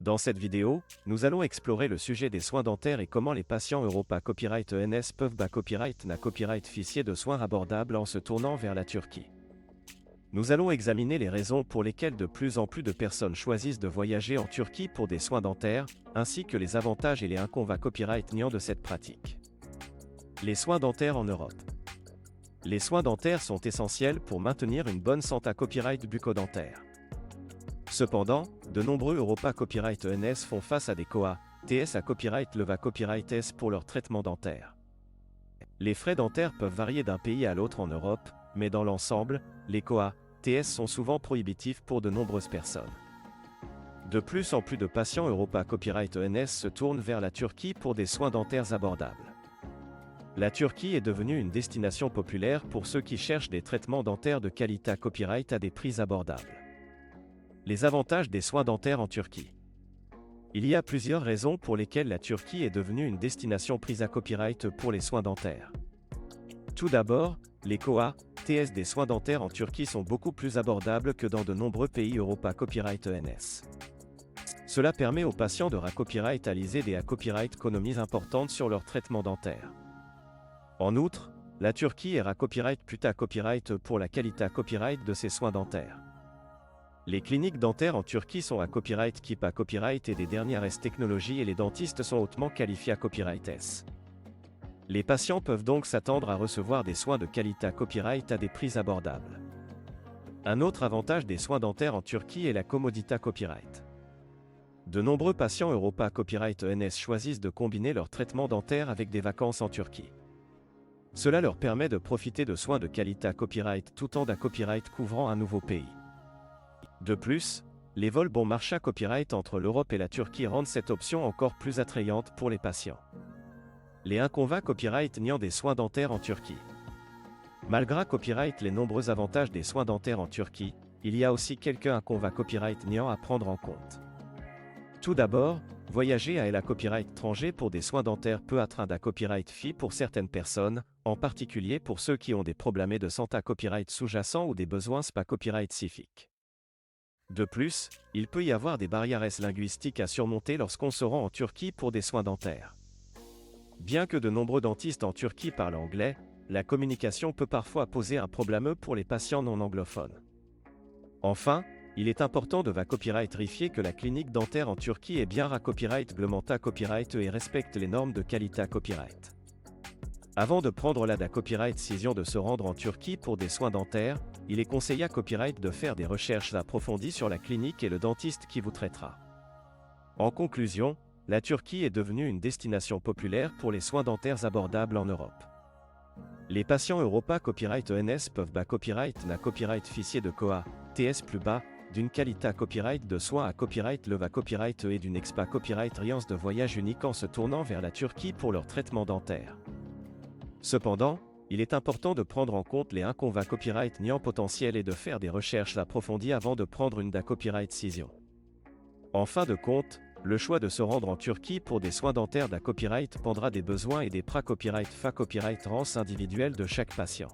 Dans cette vidéo, nous allons explorer le sujet des soins dentaires et comment les patients Europa Copyright ENS peuvent copyright na copyright ficier de soins abordables en se tournant vers la Turquie. Nous allons examiner les raisons pour lesquelles de plus en plus de personnes choisissent de voyager en Turquie pour des soins dentaires, ainsi que les avantages et les inconvénients copyright niant de cette pratique. Les soins dentaires en Europe. Les soins dentaires sont essentiels pour maintenir une bonne santé copyright bucco-dentaire. Cependant, de nombreux Europa Copyright ENS font face à des COA, TS à copyright leva copyright S pour leur traitement dentaire. Les frais dentaires peuvent varier d'un pays à l'autre en Europe, mais dans l'ensemble, les COA, TS sont souvent prohibitifs pour de nombreuses personnes. De plus en plus de patients Europa Copyright ENS se tournent vers la Turquie pour des soins dentaires abordables. La Turquie est devenue une destination populaire pour ceux qui cherchent des traitements dentaires de qualité à copyright à des prix abordables. Les avantages des soins dentaires en Turquie. Il y a plusieurs raisons pour lesquelles la Turquie est devenue une destination prise à copyright pour les soins dentaires. Tout d'abord, les COA, TS des soins dentaires en Turquie sont beaucoup plus abordables que dans de nombreux pays Europa Copyright ENS. Cela permet aux patients de copyright des copyright économies importantes sur leur traitement dentaire. En outre, la Turquie est copyright puta copyright pour la qualité copyright de ses soins dentaires. Les cliniques dentaires en Turquie sont à copyright KIP à copyright et des dernières S technologies et les dentistes sont hautement qualifiés à copyright S. Les patients peuvent donc s'attendre à recevoir des soins de qualité à copyright à des prix abordables. Un autre avantage des soins dentaires en Turquie est la commodité copyright. De nombreux patients Europa Copyright ENS choisissent de combiner leur traitement dentaire avec des vacances en Turquie. Cela leur permet de profiter de soins de qualité à copyright tout en copyright couvrant un nouveau pays. De plus, les vols bon marché copyright entre l'Europe et la Turquie rendent cette option encore plus attrayante pour les patients. Les inconvénients copyright niant des soins dentaires en Turquie. Malgré copyright les nombreux avantages des soins dentaires en Turquie, il y a aussi quelques inconvénients copyright niant à prendre en compte. Tout d'abord, voyager à la copyright étranger pour des soins dentaires peut atteindre à copyright fee pour certaines personnes, en particulier pour ceux qui ont des problèmes de santé à copyright sous-jacents ou des besoins spa copyright spécifiques. De plus, il peut y avoir des barrières linguistiques à surmonter lorsqu'on se rend en Turquie pour des soins dentaires. Bien que de nombreux dentistes en Turquie parlent anglais, la communication peut parfois poser un problème pour les patients non anglophones. Enfin, il est important de copyrightifier que la clinique dentaire en Turquie est bien copyright réglementée copyright et respecte les normes de qualité à copyright. Avant de prendre la copyright décision de se rendre en Turquie pour des soins dentaires, il est conseillé à copyright de faire des recherches approfondies sur la clinique et le dentiste qui vous traitera. En conclusion, la Turquie est devenue une destination populaire pour les soins dentaires abordables en Europe. Les patients Europa Copyright ENS peuvent copyright na copyright ficier de COA, TS plus bas, d'une qualité à copyright de soins à copyright leva copyright et d'une expa copyright riance de voyage unique en se tournant vers la Turquie pour leur traitement dentaire. Cependant, il est important de prendre en compte les inconvénients copyright niant potentiels et de faire des recherches approfondies avant de prendre une copyright décision. En fin de compte, le choix de se rendre en Turquie pour des soins dentaires copyright dépendra des besoins et des copyright copyright rance individuelle de chaque patient.